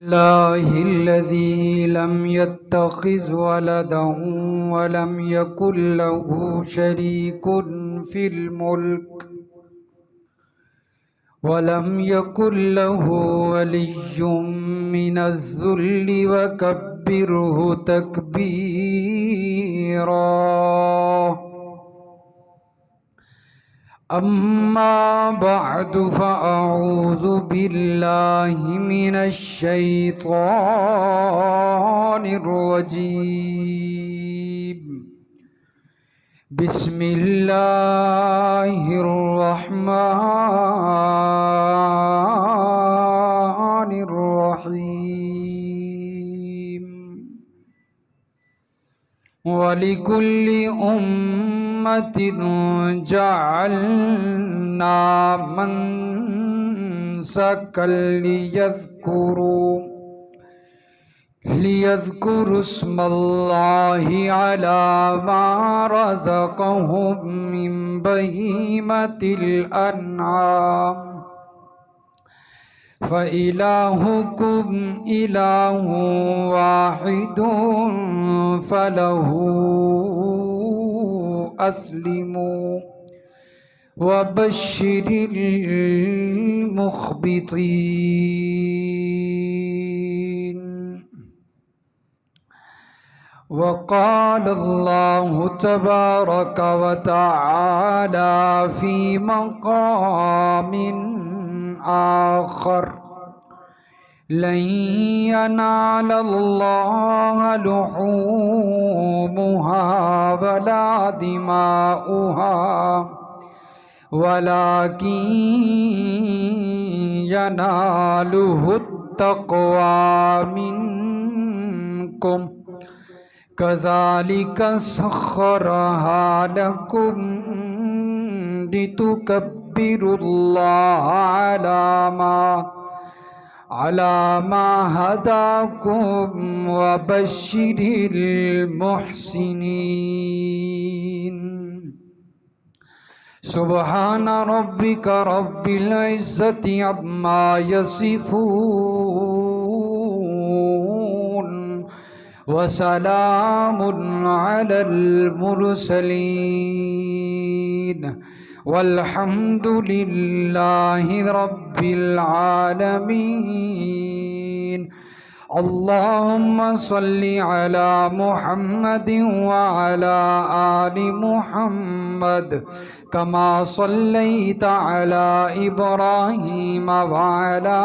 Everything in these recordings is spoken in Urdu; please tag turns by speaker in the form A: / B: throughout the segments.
A: الله الذي لم يتخذ ولدا ولم يكن له شريك في الملك ولم يكن له ولي من الذل وكبره تكبيرا. أما بعد فأعوذ بالله من الشيطان الرجيم. بسم الله الرحمن الرحيم. ولكل أمة جعلنا منسكا ليذكروا اسم الله على ما رزقهم من بهيمة الأنعام فإلهكم إله واحد فله أسلموا وبشر المخبتين. وقال الله تبارك وتعالى في مقام آخر: لن ينال الله لحومها ولا دماؤها ولكن يناله التقوى منكم كذلك سخرها لكم لتكبروا الله على ما هداكم وبشر المحسنين. سبحان ربك رب العزة عما يصفون وسلام على المرسلين والحمد لله رب العالمين. اللهم صل على محمد وعلى آل محمد كما صليت على إبراهيم وعلى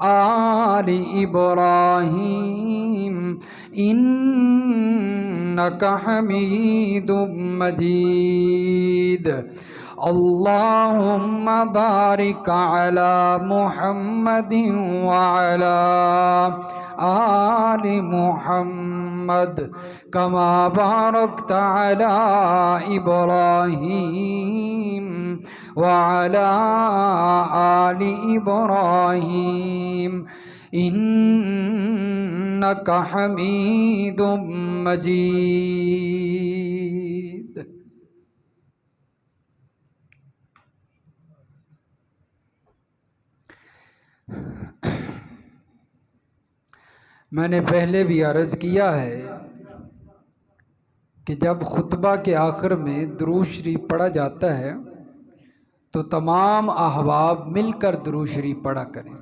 A: آل إبراهيم إنك حميد مجيد. اللهم بارك على محمد وعلى آل محمد كما باركت على إبراهيم وعلى آل إبراهيم إنك حميد مجيد. میں نے پہلے بھی عرض کیا ہے کہ جب خطبہ کے آخر میں درود شریف پڑھا جاتا ہے تو تمام احباب مل کر درود شریف پڑھا کریں،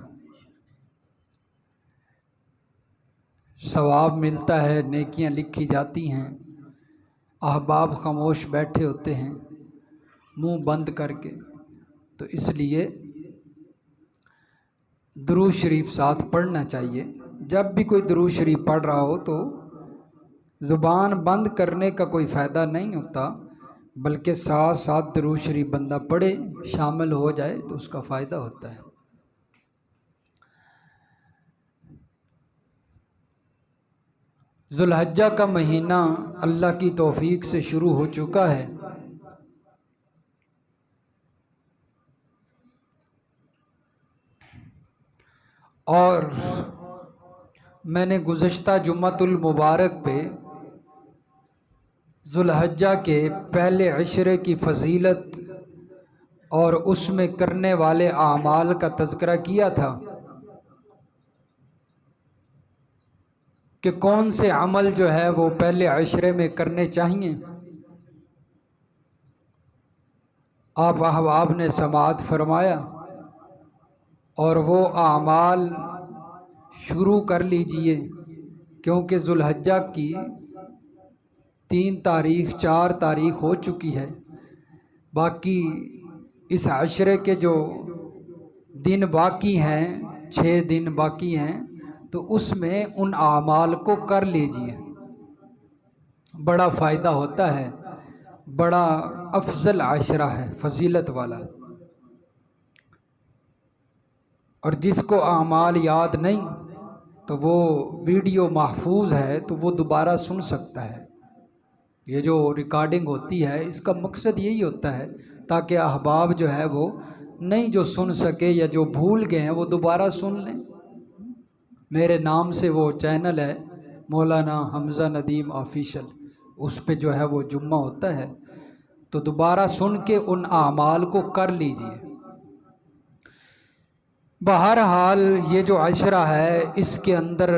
A: ثواب ملتا ہے، نیکیاں لکھی جاتی ہیں۔ احباب خاموش بیٹھے ہوتے ہیں منہ بند کر کے، تو اس لیے درود شریف ساتھ پڑھنا چاہیے۔ جب بھی کوئی درود شریف پڑھ رہا ہو تو زبان بند کرنے کا کوئی فائدہ نہیں ہوتا، بلکہ ساتھ ساتھ درود شریف بندہ پڑھے، شامل ہو جائے تو اس کا فائدہ ہوتا ہے۔ ذو الحجہ کا مہینہ اللہ کی توفیق سے شروع ہو چکا ہے، اور میں نے گزشتہ جمعۃ المبارک پہ ذو الحجہ کے پہلے عشرے کی فضیلت اور اس میں کرنے والے اعمال کا تذکرہ کیا تھا، کہ کون سے عمل جو ہے وہ پہلے عشرے میں کرنے چاہیے، آپ احباب نے سماعت فرمایا اور وہ اعمال شروع کر لیجئے، کیونکہ ذوالحجہ کی 3 تاریخ 4 تاریخ ہو چکی ہے، باقی اس عشرے کے جو دن باقی ہیں 6 دن باقی ہیں، تو اس میں ان اعمال کو کر لیجئے، بڑا فائدہ ہوتا ہے، بڑا افضل عشرہ ہے، فضیلت والا۔ اور جس کو اعمال یاد نہیں تو وہ ویڈیو محفوظ ہے تو وہ دوبارہ سن سکتا ہے۔ یہ جو ریکارڈنگ ہوتی ہے اس کا مقصد یہی ہوتا ہے تاکہ احباب جو ہے وہ نہیں جو سن سکے یا جو بھول گئے ہیں وہ دوبارہ سن لیں۔ میرے نام سے وہ چینل ہے مولانا حمزہ ندیم آفیشل، اس پہ جو ہے وہ جمعہ ہوتا ہے، تو دوبارہ سن کے ان اعمال کو کر لیجئے۔ بہرحال یہ جو عشرہ ہے اس کے اندر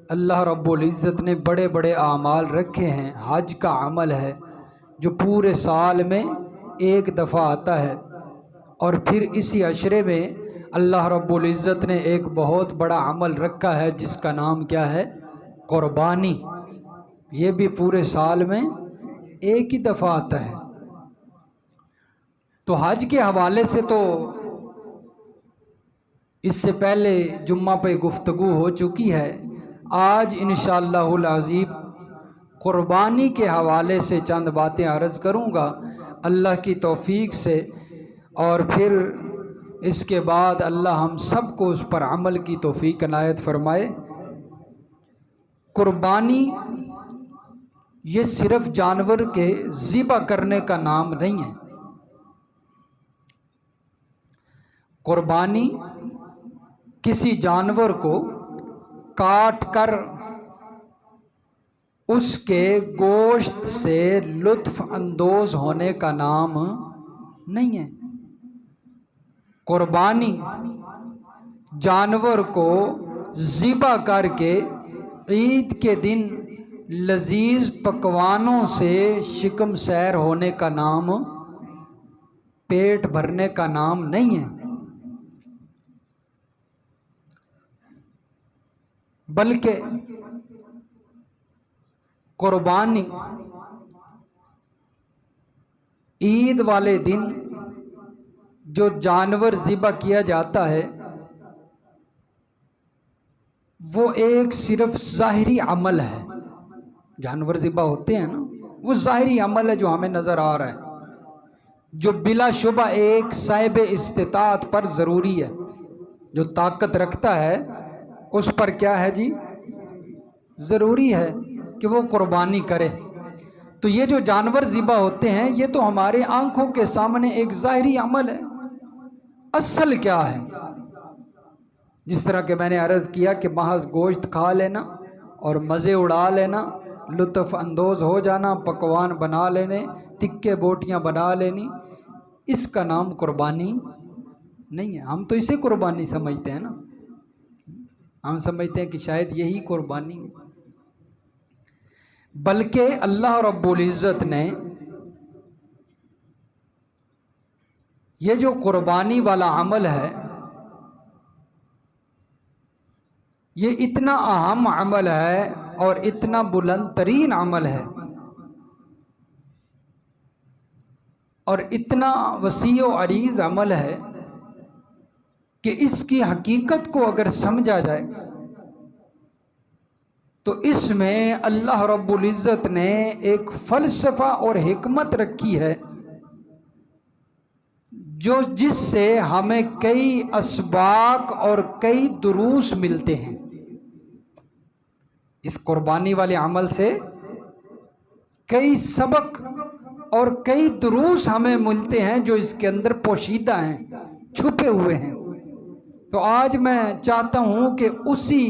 A: اللہ رب العزت نے بڑے بڑے اعمال رکھے ہیں۔ حج کا عمل ہے جو پورے سال میں ایک دفعہ آتا ہے، اور پھر اسی عشرے میں اللہ رب العزت نے ایک بہت بڑا عمل رکھا ہے جس کا نام کیا ہے؟ قربانی۔ یہ بھی پورے سال میں ایک ہی دفعہ آتا ہے۔ تو حج کے حوالے سے تو اس سے پہلے جمعہ پہ گفتگو ہو چکی ہے، آج انشاءاللہ العظیم قربانی کے حوالے سے چند باتیں عرض کروں گا اللہ کی توفیق سے، اور پھر اس کے بعد اللہ ہم سب کو اس پر عمل کی توفیق عنایت فرمائے۔ قربانی یہ صرف جانور کے ذبح کرنے کا نام نہیں ہے۔ قربانی کسی جانور کو کاٹ کر اس کے گوشت سے لطف اندوز ہونے کا نام نہیں ہے۔ قربانی جانور کو ذبح کر کے عید کے دن لذیذ پکوانوں سے شکم سیر ہونے کا نام، پیٹ بھرنے کا نام نہیں ہے، بلکہ قربانی عید والے دن جو جانور ذبح کیا جاتا ہے وہ ایک صرف ظاہری عمل ہے۔ جانور ذبح ہوتے ہیں نا، وہ ظاہری عمل ہے جو ہمیں نظر آ رہا ہے، جو بلا شبہ ایک صاحب استطاعت پر ضروری ہے، جو طاقت رکھتا ہے اس پر کیا ہے جی؟ ضروری ہے کہ وہ قربانی کرے۔ تو یہ جو جانور ذبح ہوتے ہیں یہ تو ہمارے آنکھوں کے سامنے ایک ظاہری عمل ہے، اصل کیا ہے؟ جس طرح کہ میں نے عرض کیا کہ محض گوشت کھا لینا اور مزے اڑا لینا، لطف اندوز ہو جانا، پکوان بنا لینے، تکے بوٹیاں بنا لینی، اس کا نام قربانی نہیں ہے۔ ہم تو اسے قربانی سمجھتے ہیں نا، ہم سمجھتے ہیں کہ شاید یہی قربانی ہے، بلکہ اللہ رب العزت نے یہ جو قربانی والا عمل ہے یہ اتنا اہم عمل ہے اور اتنا بلند ترین عمل ہے اور اتنا وسیع و عریض عمل ہے کہ اس کی حقیقت کو اگر سمجھا جائے تو اس میں اللہ رب العزت نے ایک فلسفہ اور حکمت رکھی ہے جو جس سے ہمیں کئی اسباق اور کئی دروس ملتے ہیں۔ اس قربانی والے عمل سے کئی سبق اور کئی دروس ہمیں ملتے ہیں جو اس کے اندر پوشیدہ ہیں، چھپے ہوئے ہیں۔ تو آج میں چاہتا ہوں کہ اسی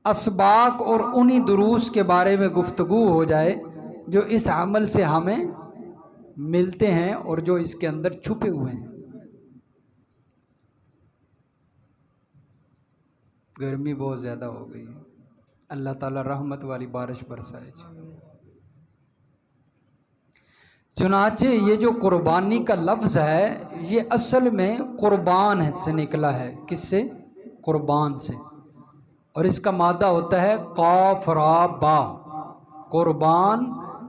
A: اسباق اور انہی دروس کے بارے میں گفتگو ہو جائے جو اس عمل سے ہمیں ملتے ہیں اور جو اس کے اندر چھپے ہوئے ہیں۔ گرمی بہت زیادہ ہو گئی ہے۔ اللہ تعالیٰ رحمت والی بارش برسائے جی۔ چنانچہ یہ جو قربانی کا لفظ ہے یہ اصل میں قربان سے نکلا ہے۔ کس سے؟ قربان سے، اور اس کا مادہ ہوتا ہے قاف را با۔ قربان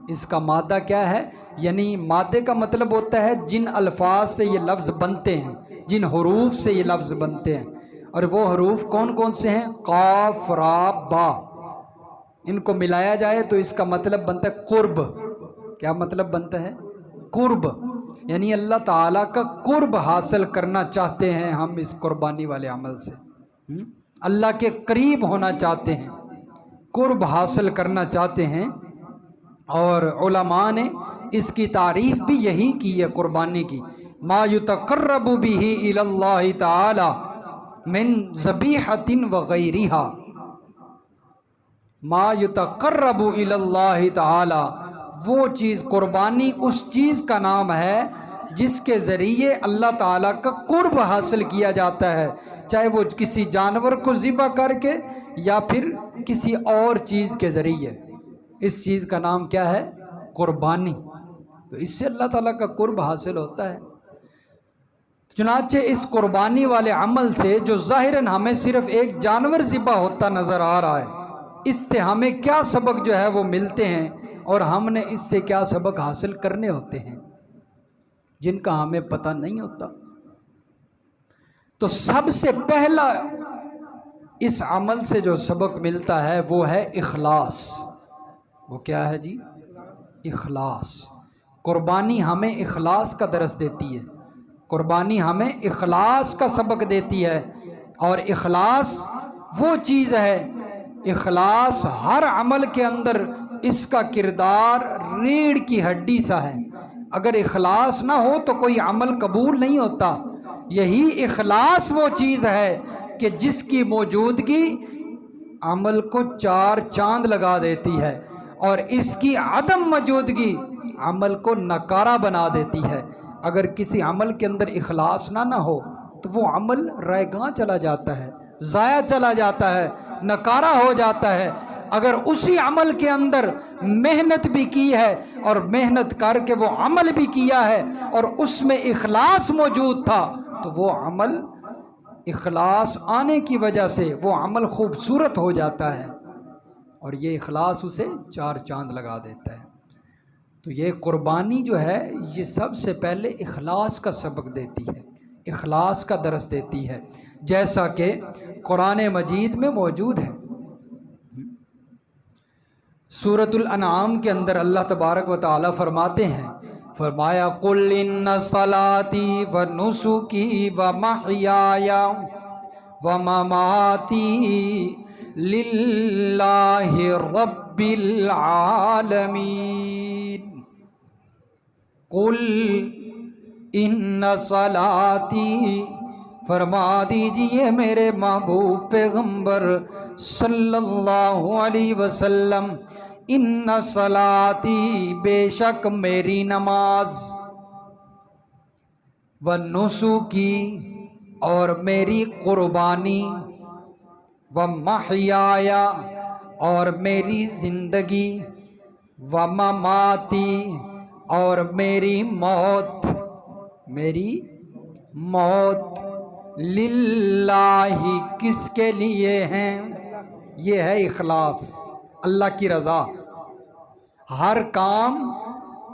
A: اس کا مادہ کیا ہے؟ یعنی مادے کا مطلب ہوتا ہے جن الفاظ سے یہ لفظ بنتے ہیں، جن حروف سے یہ لفظ بنتے ہیں، اور وہ حروف کون کون سے ہیں؟ قاف را با۔ ان کو ملایا جائے تو اس کا مطلب بنتا ہے قرب۔ کیا مطلب بنتا ہے؟ قرب، یعنی اللہ تعالیٰ کا قرب حاصل کرنا چاہتے ہیں ہم اس قربانی والے عمل سے، اللہ کے قریب ہونا چاہتے ہیں، قرب حاصل کرنا چاہتے ہیں۔ اور علماء نے اس کی تعریف بھی یہی کی ہے قربانی کی، ما یتقرب بہ الی اللہ تعالی من ذبیحۃ وغیرہا۔ ما یتقرب الی اللہ تعالی، وہ چیز، قربانی اس چیز کا نام ہے جس کے ذریعے اللہ تعالیٰ کا قرب حاصل کیا جاتا ہے، چاہے وہ کسی جانور کو ذبح کر کے یا پھر کسی اور چیز کے ذریعے۔ اس چیز کا نام کیا ہے؟ قربانی۔ تو اس سے اللہ تعالیٰ کا قرب حاصل ہوتا ہے۔ چنانچہ اس قربانی والے عمل سے جو ظاہراً ہمیں صرف ایک جانور ذبح ہوتا نظر آ رہا ہے، اس سے ہمیں کیا سبق جو ہے وہ ملتے ہیں، اور ہم نے اس سے کیا سبق حاصل کرنے ہوتے ہیں جن کا ہمیں پتہ نہیں ہوتا۔ تو سب سے پہلا اس عمل سے جو سبق ملتا ہے وہ ہے اخلاص۔ وہ کیا ہے جی؟ اخلاص۔ قربانی ہمیں اخلاص کا درس دیتی ہے، قربانی ہمیں اخلاص کا سبق دیتی ہے، اور اخلاص وہ چیز ہے، اخلاص ہر عمل کے اندر اس کا کردار ریڑھ کی ہڈی سا ہے۔ اگر اخلاص نہ ہو تو کوئی عمل قبول نہیں ہوتا۔ یہی اخلاص وہ چیز ہے کہ جس کی موجودگی عمل کو چار چاند لگا دیتی ہے، اور اس کی عدم موجودگی عمل کو نکارہ بنا دیتی ہے۔ اگر کسی عمل کے اندر اخلاص نہ ہو تو وہ عمل رائے گاں چلا جاتا ہے، ضائع چلا جاتا ہے، نکارہ ہو جاتا ہے۔ اگر اسی عمل کے اندر محنت بھی کی ہے اور محنت کر کے وہ عمل بھی کیا ہے اور اس میں اخلاص موجود تھا تو وہ عمل، اخلاص آنے کی وجہ سے وہ عمل خوبصورت ہو جاتا ہے، اور یہ اخلاص اسے چار چاند لگا دیتا ہے۔ تو یہ قربانی جو ہے یہ سب سے پہلے اخلاص کا سبق دیتی ہے، اخلاص کا درس دیتی ہے، جیسا کہ قرآن مجید میں موجود ہے۔ سورۃ الانعام کے اندر اللہ تبارک و تعالی فرماتے ہیں، فرمایا قل ان صلاتی و نسکی و محیای و مماتی للہ رب العالمین۔ قل ان صلاتی، فرما دیجئے میرے محبوب پیغمبر صلی اللہ علیہ وسلم، ان صلاتی، بے شک میری نماز، ونسکی، اور میری قربانی، ومحیای، اور میری زندگی، ومماتی، اور میری موت، میری موت، للہ، کس کے لیے ہیں؟ یہ ہے اخلاص، اللہ کی رضا۔ ہر کام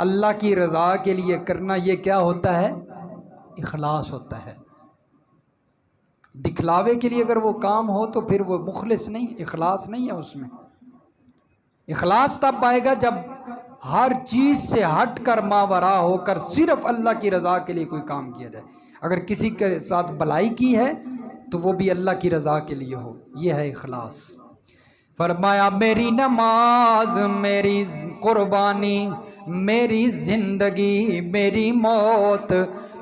A: اللہ کی رضا کے لیے کرنا، یہ کیا ہوتا ہے؟ اخلاص ہوتا ہے۔ دکھلاوے کے لیے اگر وہ کام ہو تو پھر وہ مخلص نہیں، اخلاص نہیں ہے اس میں۔ اخلاص تب آئے گا جب ہر چیز سے ہٹ کر ماورا ہو کر صرف اللہ کی رضا کے لیے کوئی کام کیا جائے۔ اگر کسی کے ساتھ بلائی کی ہے تو وہ بھی اللہ کی رضا کے لیے ہو، یہ ہے اخلاص۔ فرمایا میری نماز، میری قربانی، میری زندگی، میری موت،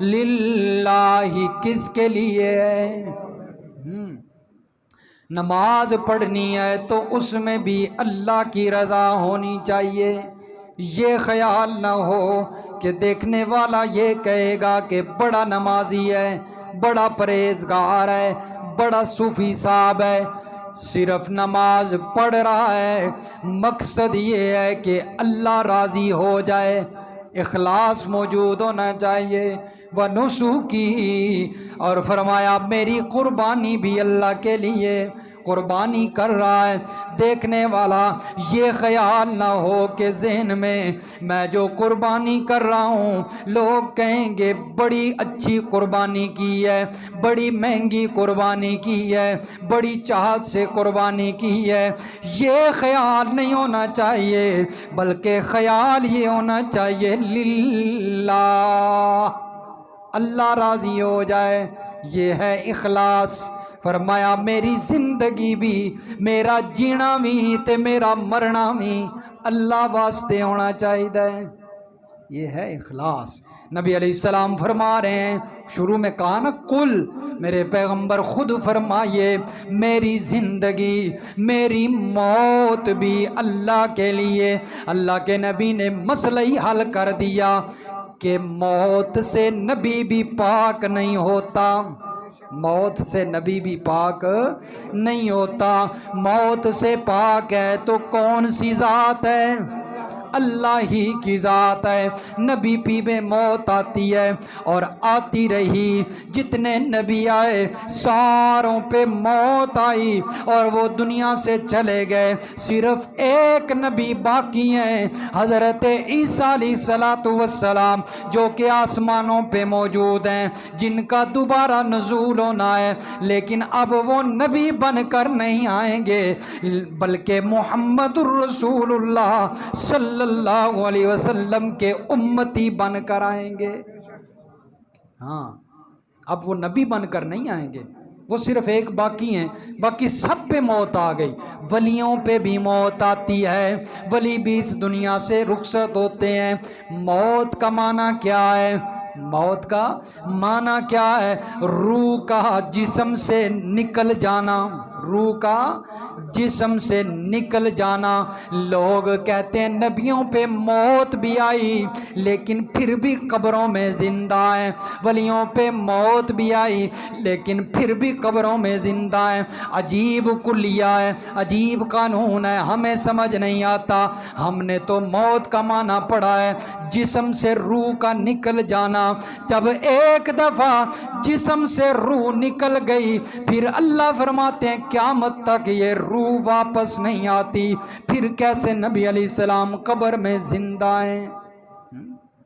A: للہ، کس کے لیے ہے؟ نماز پڑھنی ہے تو اس میں بھی اللہ کی رضا ہونی چاہیے۔ یہ خیال نہ ہو کہ دیکھنے والا یہ کہے گا کہ بڑا نمازی ہے، بڑا پرہیزگار ہے، بڑا صوفی صاحب ہے، صرف نماز پڑھ رہا ہے، مقصد یہ ہے کہ اللہ راضی ہو جائے، اخلاص موجود ہونا چاہیے۔ وَنُسُكِي، اور فرمایا میری قربانی بھی اللہ کے لیے قربانی کر رہا ہے۔ دیکھنے والا یہ خیال نہ ہو کہ ذہن میں جو قربانی کر رہا ہوں لوگ کہیں گے بڑی اچھی قربانی کی ہے، بڑی مہنگی قربانی کی ہے، بڑی چاہت سے قربانی کی ہے۔ یہ خیال نہیں ہونا چاہیے، بلکہ خیال یہ ہونا چاہیے للہ، اللہ راضی ہو جائے، یہ ہے اخلاص۔ فرمایا میری زندگی بھی، میرا جینا بھی تے میرا مرنا بھی اللہ واسطے ہونا چاہیے، یہ ہے اخلاص۔ نبی علیہ السلام فرما رہے ہیں، شروع میں کہا نا قل، میرے پیغمبر خود فرمائیے میری زندگی میری موت بھی اللہ کے لیے۔ اللہ کے نبی نے مسئلہ ہی حل کر دیا کہ موت سے نبی بھی پاک نہیں ہوتا، موت سے نبی بھی پاک نہیں ہوتا۔ موت سے پاک ہے تو کون سی ذات ہے؟ اللہ ہی کی ذات ہے۔ نبی پی میں موت آتی ہے اور آتی رہی، جتنے نبی آئے ساروں پہ موت آئی اور وہ دنیا سے چلے گئے، صرف ایک نبی باقی ہیں، حضرت عیسیٰ علیہ السلام، جو کہ آسمانوں پہ موجود ہیں، جن کا دوبارہ نزول ہونا ہے، لیکن اب وہ نبی بن کر نہیں آئیں گے بلکہ محمد الرسول اللہ صلی اللہ علیہ وسلم کے امتی بن کر آئیں گے۔ ہاں، اب وہ نبی بن کر نہیں آئیں گے، وہ صرف ایک باقی ہیں، باقی سب پہ موت آ گئی۔ ولیوں پہ بھی موت آتی ہے، ولی بھی اس دنیا سے رخصت ہوتے ہیں۔ موت کا معنی کیا ہے؟ موت کا معنی کیا ہے؟ روح کا جسم سے نکل جانا، روح کا جسم سے نکل جانا۔ لوگ کہتے ہیں نبیوں پہ موت بھی آئی لیکن پھر بھی قبروں میں زندہ ہیں، ولیوں پہ موت بھی آئی لیکن پھر بھی قبروں میں زندہ ہیں۔ عجیب کلیہ ہے، عجیب قانون ہے، ہمیں سمجھ نہیں آتا۔ ہم نے تو موت کا معنی پڑھا ہے جسم سے روح کا نکل جانا۔ جب ایک دفعہ جسم سے روح نکل گئی پھر اللہ فرماتے ہیں قیامت تک یہ روح واپس نہیں آتی، پھر کیسے نبی علیہ السلام قبر میں زندہ ہیں؟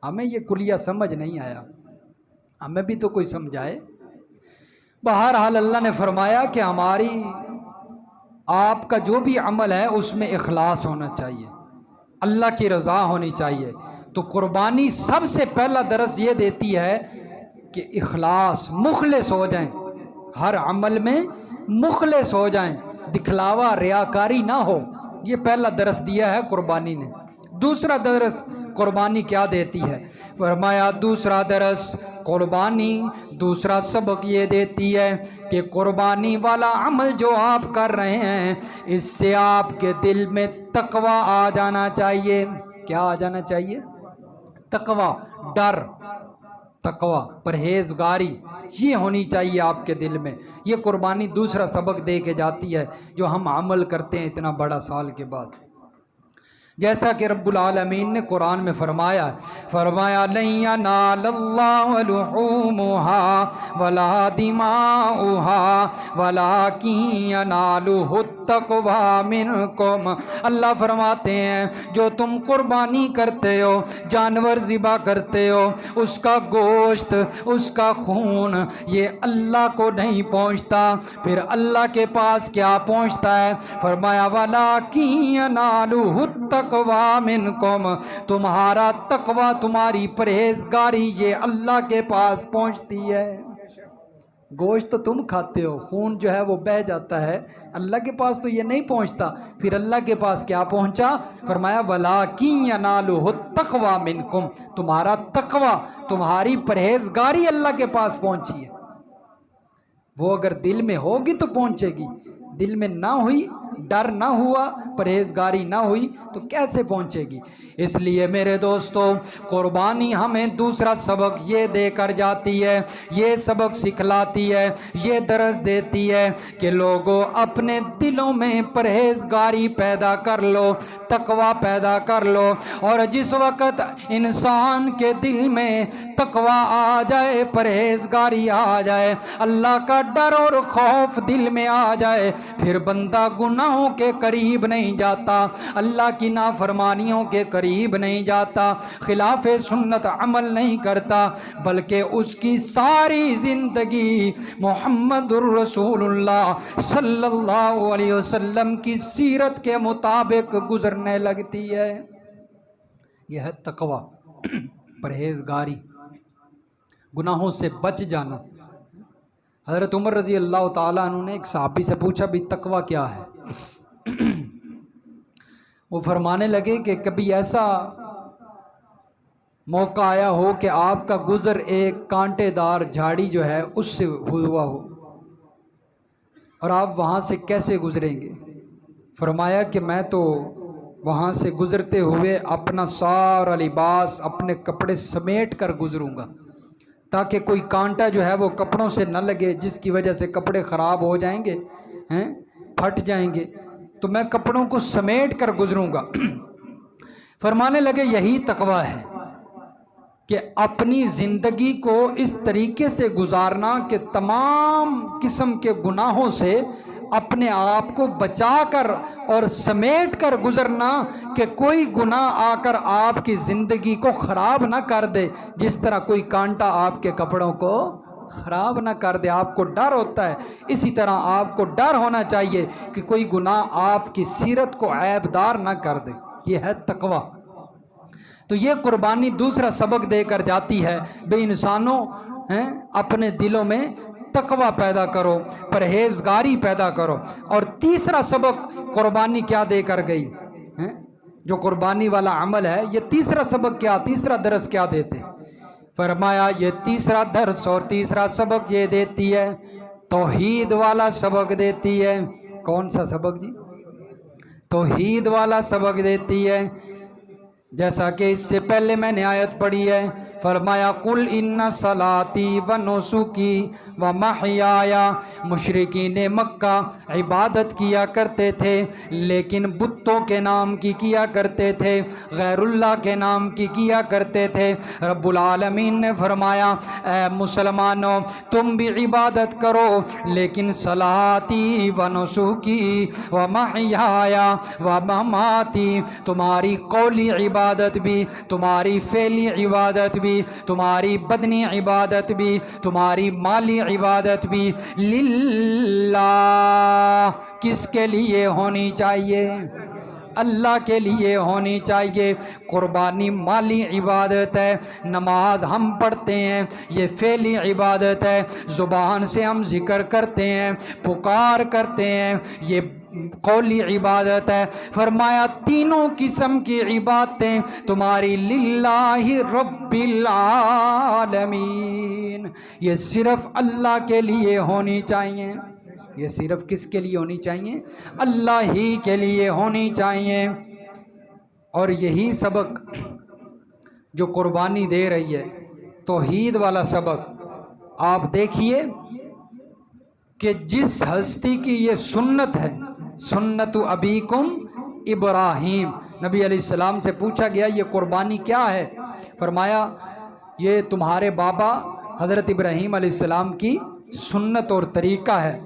A: ہمیں یہ کلیہ سمجھ نہیں آیا، ہمیں بھی تو کوئی سمجھائے۔ بہرحال اللہ نے فرمایا کہ ہماری آپ کا جو بھی عمل ہے اس میں اخلاص ہونا چاہیے، اللہ کی رضا ہونی چاہیے۔ تو قربانی سب سے پہلا درس یہ دیتی ہے کہ اخلاص، مخلص ہو جائیں، ہر عمل میں مخلص ہو جائیں، دکھلاوا ریاکاری نہ ہو، یہ پہلا درس دیا ہے قربانی نے۔ دوسرا درس قربانی کیا دیتی ہے؟ فرمایا دوسرا درس قربانی، دوسرا سبق یہ دیتی ہے کہ قربانی والا عمل جو آپ کر رہے ہیں اس سے آپ کے دل میں تقوی آ جانا چاہیے۔ کیا آ جانا چاہیے؟ تقوی، ڈر، تقوی، پرہیزگاری، یہ ہونی چاہیے آپ کے دل میں۔ یہ قربانی دوسرا سبق دے کے جاتی ہے جو ہم عمل کرتے ہیں اتنا بڑا سال کے بعد۔ جیسا کہ رب العالمین نے قرآن میں فرمایا لَن يَنَالَ اللَّهَ لُحُومُهَا وَلَا دِمَاؤُهَا وَلَكِن يَنَالُهُ التَّقْوَىٰ مِنكُمْ۔ اللہ فرماتے ہیں جو تم قربانی کرتے ہو، جانور ذبح کرتے ہو، اس کا گوشت، اس کا خون، یہ اللہ کو نہیں پہنچتا، پھر اللہ کے پاس کیا پہنچتا ہے؟ فرمایا وَلَكِن يَنَالُهُ التَّقْوَىٰ منکم، تمہارا تقوی، تمہاری پرہیزگاری یہ اللہ کے پاس پہنچتی ہے۔ گوشت تو تم کھاتے ہو، خون جو ہے وہ بہہ جاتا ہے، اللہ کے پاس تو یہ نہیں پہنچتا، پھر اللہ کے پاس کیا پہنچا؟ فرمایا وَلَٰكِن يَنَالُهُ التَّقْوَىٰ مِنکُم، تمہارا تقوی، تمہاری پرہیزگاری اللہ کے پاس پہنچی ہے۔ وہ اگر دل میں ہوگی تو پہنچے گی، دل میں نہ ہوئی ڈر نہ ہوا، پرہیزگاری نہ ہوئی تو کیسے پہنچے گی؟ اس لیے میرے دوستو قربانی ہمیں دوسرا سبق یہ دے کر جاتی ہے، یہ سبق سکھلاتی ہے، یہ درس دیتی ہے کہ لوگوں اپنے دلوں میں پرہیزگاری پیدا کر لو، تقوی پیدا کر لو، اور جس وقت انسان کے دل میں تقوی آ جائے، پرہیزگاری آ جائے، اللہ کا ڈر اور خوف دل میں آ جائے، پھر بندہ گناہوں کے قریب نہیں جاتا، اللہ کی نافرمانیوں کے قریب نہیں جاتا، خلاف سنت عمل نہیں کرتا، بلکہ اس کی ساری زندگی محمد الرسول اللہ صلی اللہ علیہ وسلم کی سیرت کے مطابق گزرنے لگتی ہے۔ یہ ہے تقوی، پرہیزگاری، گناہوں سے بچ جانا۔ حضرت عمر رضی اللہ تعالیٰ عنہ نے ایک صحابی سے پوچھا بھی تقوی کیا ہے؟ وہ فرمانے لگے کہ کبھی ایسا موقع آیا ہو کہ آپ کا گزر ایک کانٹے دار جھاڑی جو ہے اس سے ہوا ہو، اور آپ وہاں سے کیسے گزریں گے؟ فرمایا کہ میں تو وہاں سے گزرتے ہوئے اپنا سارا لباس، اپنے کپڑے سمیٹ کر گزروں گا، تاکہ کوئی کانٹا جو ہے وہ کپڑوں سے نہ لگے، جس کی وجہ سے کپڑے خراب ہو جائیں گے، پھٹ جائیں گے، تو میں کپڑوں کو سمیٹ کر گزروں گا۔ فرمانے لگے یہی تقوی ہے کہ اپنی زندگی کو اس طریقے سے گزارنا کہ تمام قسم کے گناہوں سے اپنے آپ کو بچا کر اور سمیٹ کر گزرنا کہ کوئی گناہ آ کر آپ کی زندگی کو خراب نہ کر دے، جس طرح کوئی کانٹا آپ کے کپڑوں کو خراب نہ کر دے۔ آپ کو ڈر ہوتا ہے، اسی طرح آپ کو ڈر ہونا چاہیے کہ کوئی گناہ آپ کی سیرت کو عیب دار نہ کر دے۔ یہ ہے تقوی۔ تو یہ قربانی دوسرا سبق دے کر جاتی ہے، بے انسانوں اپنے دلوں میں تقوی پیدا کرو، پرہیزگاری پیدا کرو۔ اور تیسرا سبق قربانی کیا دے کر گئی؟ جو قربانی والا عمل ہے، یہ تیسرا سبق کیا، تیسرا درس کیا دیتے؟ فرمایا یہ تیسرا درس اور تیسرا سبق یہ دیتی ہے، توحید والا سبق دیتی ہے۔ کون سا سبق جی؟ توحید والا سبق دیتی ہے۔ جیسا کہ اس سے پہلے میں نے آیت پڑھی ہے، فرمایا قل ان صلاتی و نسکی و محیایا۔ مشرکین مکہ عبادت کیا کرتے تھے، لیکن بتوں کے نام کی کیا کرتے تھے، غیر اللہ کے نام کی کیا کرتے تھے۔ رب العالمین نے فرمایا اے مسلمانوں تم بھی عبادت کرو، لیکن صلاتی و نسکی و محیایا و مماتی، تمہاری قولی عبادت بھی، تمہاری فعلی عبادت بھی، تمہاری بدنی عبادت بھی، تمہاری مالی عبادت بھی للہ، کس کے لیے ہونی چاہیے؟ اللہ کے لیے ہونی چاہیے۔ قربانی مالی عبادت ہے، نماز ہم پڑھتے ہیں یہ فعلی عبادت ہے، زبان سے ہم ذکر کرتے ہیں، پکار کرتے ہیں، یہ قولی عبادت ہے۔ فرمایا تینوں قسم کی عبادتیں تمہاری للہ رب العالمین، یہ صرف اللہ کے لیے ہونی چاہیے۔ یہ صرف کس کے لیے ہونی چاہیے؟ اللہ ہی کے لیے ہونی چاہیے۔ اور یہی سبق جو قربانی دے رہی ہے، توحید والا سبق، آپ دیکھیے کہ جس ہستی کی یہ سنت ہے، سنت ابیکم ابراہیم، نبی علیہ السلام سے پوچھا گیا یہ قربانی کیا ہے؟ فرمایا یہ تمہارے بابا حضرت ابراہیم علیہ السلام کی سنت اور طریقہ ہے۔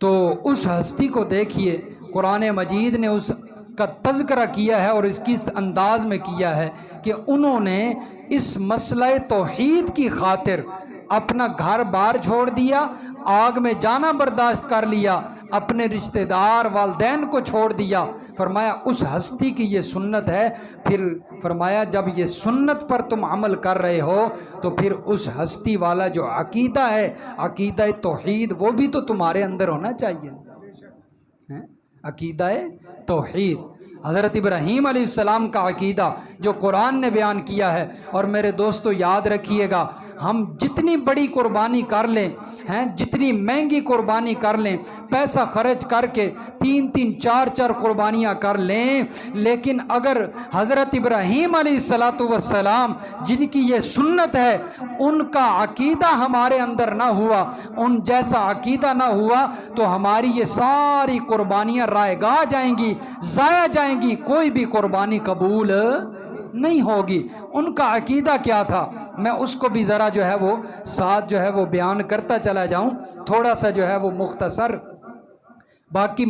A: تو اس ہستی کو دیکھیے، قرآن مجید نے اس کا تذکرہ کیا ہے اور اس کی اس انداز میں کیا ہے کہ انہوں نے اس مسئلہ توحید کی خاطر اپنا گھر بار چھوڑ دیا، آگ میں جانا برداشت کر لیا، اپنے رشتہ دار والدین کو چھوڑ دیا۔ فرمایا اس ہستی کی یہ سنت ہے۔ پھر فرمایا جب یہ سنت پر تم عمل کر رہے ہو تو پھر اس ہستی والا جو عقیدہ ہے، عقیدہ توحید، وہ بھی تو تمہارے اندر ہونا چاہیے۔ عقیدہ توحید، حضرت ابراہیم علیہ السلام کا عقیدہ جو قرآن نے بیان کیا ہے. اور میرے دوستو یاد رکھیے گا، ہم جتنی بڑی قربانی کر لیں جتنی مہنگی قربانی کر لیں، پیسہ خرچ کر کے 3 4 قربانیاں کر لیں، لیکن اگر حضرت ابراہیم علیہ السلام جن کی یہ سنت ہے ان کا عقیدہ ہمارے اندر نہ ہوا، ان جیسا عقیدہ نہ ہوا، تو ہماری یہ ساری قربانیاں رائے گاہ جائیں گی، ضائع جائیں گی، کوئی بھی قربانی قبول نہیں ہوگی. ان کا عقیدہ کیا تھا، میں اس کو بھی ذرا جو ہے وہ ساتھ جو ہے وہ بیان کرتا چلا جاؤں، تھوڑا سا جو ہے وہ مختصر. باقی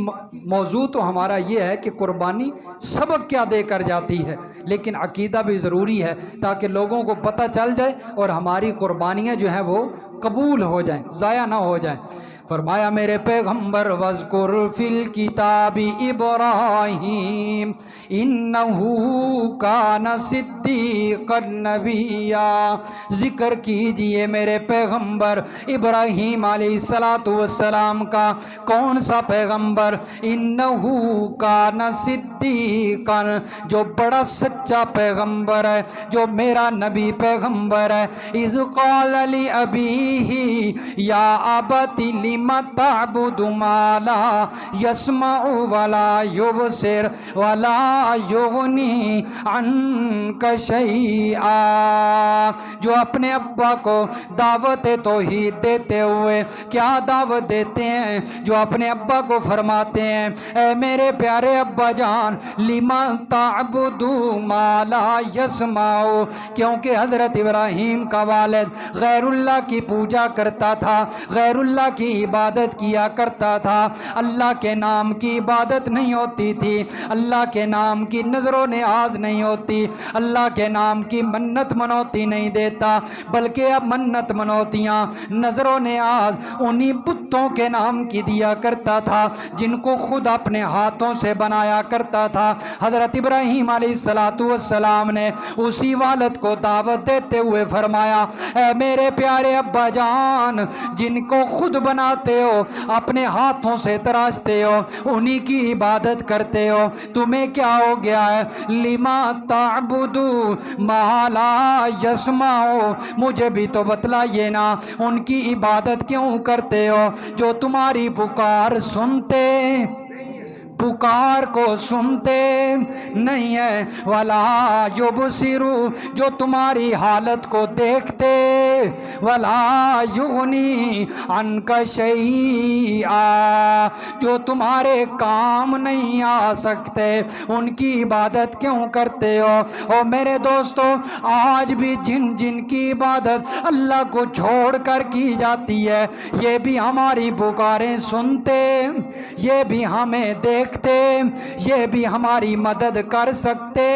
A: موضوع تو ہمارا یہ ہے کہ قربانی سبق کیا دے کر جاتی ہے، لیکن عقیدہ بھی ضروری ہے تاکہ لوگوں کو پتہ چل جائے اور ہماری قربانیاں جو ہیں وہ قبول ہو جائیں، ضائع نہ ہو جائیں. فرمایا میرے پیغمبر وَاذْكُرْ فِي الْكِتَابِ إِبْرَاهِيمَ إِنَّهُ كَانَ صِدِّيقًا نَبِيًّا. ذکر کیجئے میرے پیغمبر ابراہیم علیہ السلام کا. کون سا پیغمبر؟ إِنَّهُ كَانَ صِدِّيقًا، جو بڑا سچا پیغمبر ہے، جو میرا نبی پیغمبر ہے. إِذْ قَالَ لِأَبِيهِ يَا أَبَتِ لِمَ تعبد ما لا يسمع ولا يبصر ولا يغني عنك شيئا. جو اپنے ابا کو دعوت توحید دیتے ہوئے کیا دعوت دیتے ہیں؟ جو اپنے ابا کو فرماتے ہیں اے میرے پیارے ابا جان لما تعبد ما لا يسمع، کیونکہ حضرت ابراہیم کا والد غیر اللہ کی پوجا کرتا تھا، غیر اللہ کی عبادت کیا کرتا تھا. اللہ کے نام کی عبادت نہیں ہوتی تھی، اللہ کے نام کی نظر و نیاز نہیں ہوتی، اللہ کے نام کی منت منوتی نہیں دیتا، بلکہ اب منت منوتیاں نظر و نیاز انہی بتوں کے نام کی دیا کرتا تھا جن کو خود اپنے ہاتھوں سے بنایا کرتا تھا. حضرت ابراہیم علیہ السلام نے اسی والد کو دعوت دیتے ہوئے فرمایا اے میرے پیارے ابا جان، جن کو خود بناتے ہو، اپنے ہاتھوں سے تراشتے ہو، انہی کی عبادت کرتے ہو، تمہیں کیا ہو گیا ہے؟ لما تعبدو ما لا یسمع، مجھے بھی تو بتلائیے نا ان کی عبادت کیوں کرتے ہو جو تمہاری پکار سنتے، پکار کو سنتے نہیں ہے، ولا یبصرو، جو تمہاری حالت کو دیکھتے، ولا یغنی عنک شیئا، جو تمہارے کام نہیں آ سکتے، ان کی عبادت کیوں کرتے ہو؟ اور میرے دوستو آج بھی جن جن کی عبادت اللہ کو چھوڑ کر کی جاتی ہے، یہ بھی ہماری پکاریں سنتے، یہ بھی ہمیں دیکھتے، یہ بھی ہماری مدد کر سکتے.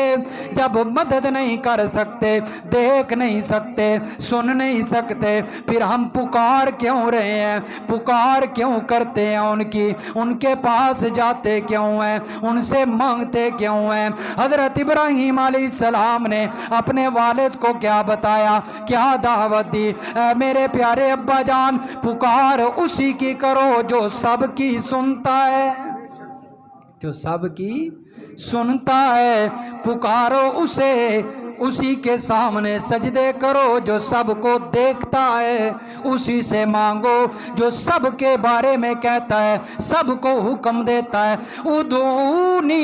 A: جب مدد نہیں کر سکتے، دیکھ نہیں سکتے، سن نہیں سکتے، پھر ہم پکار کیوں رہے ہیں؟ پکار کیوں کرتے ہیں ان کی؟ ان کے پاس جاتے کیوں ہیں؟ ان سے مانگتے کیوں ہیں؟ حضرت ابراہیم علیہ السلام نے اپنے والد کو کیا بتایا، کیا دعوت دی؟ اے میرے پیارے ابا جان، پکار اسی کی کرو جو سب کی سنتا ہے، جو سب کی سنتا ہے. پکارو اسے، اسی کے سامنے سجدے کرو جو سب کو دیکھتا ہے، اسی سے مانگو جو سب کے بارے میں کہتا ہے، سب کو حکم دیتا ہے ادعونی